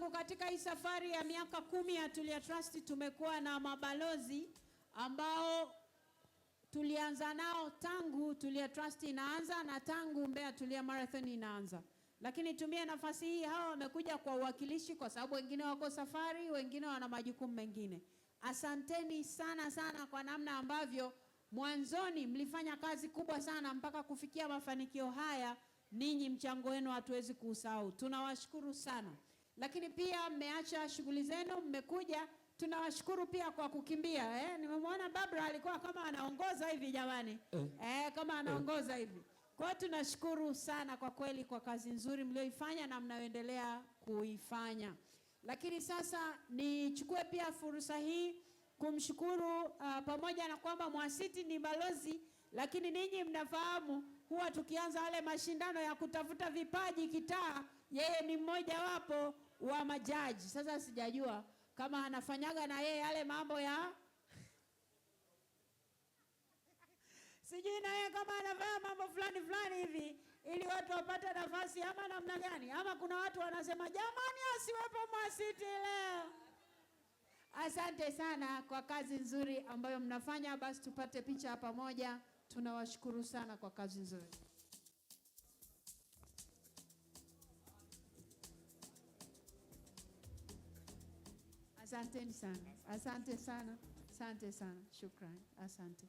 sababu katika hii safari ya miaka 10 ya Tulia Trust tumekuwa na mabalozi ambao tulianza nao tangu Tulia Trust inaanza na tangu Mbeya Tulia Marathon inaanza. Lakini tumia nafasi hii, hawa wamekuja kwa uwakilishi kwa sababu wengine wako safari, wengine wana majukumu mengine. Asanteni sana sana kwa namna ambavyo mwanzoni mlifanya kazi kubwa sana mpaka kufikia mafanikio haya. Ninyi mchango wenu hatuwezi kuusahau. Tunawashukuru sana. Lakini pia mmeacha shughuli zenu, mmekuja. Tunawashukuru pia kwa kukimbia. Nimemwona Barbara alikuwa kama anaongoza hivi jamani. Kama anaongoza hivi. Kwa hiyo tunashukuru sana kwa kweli kwa kazi nzuri mlioifanya na mnaendelea kuifanya. Lakini sasa nichukue pia fursa hii kumshukuru pamoja na kwamba Mwasiti ni balozi, lakini ninyi mnafahamu huwa tukianza wale mashindano ya kutafuta vipaji kitaa, yeye ni mmoja wapo wa majaji. Sasa sijajua kama anafanyaga na yeye yale mambo ya sijui na yeye kama anafanya mambo fulani hivi ili watu wapate nafasi ama namna gani, ama kuna watu wanasema jamani asiwepo Mwasiti leo. Asante sana kwa kazi nzuri ambayo mnafanya. Basi tupate picha pamoja. Tunawashukuru sana kwa kazi nzuri. Asante sana. Asante sana. Asante sana. Shukrani. Asante.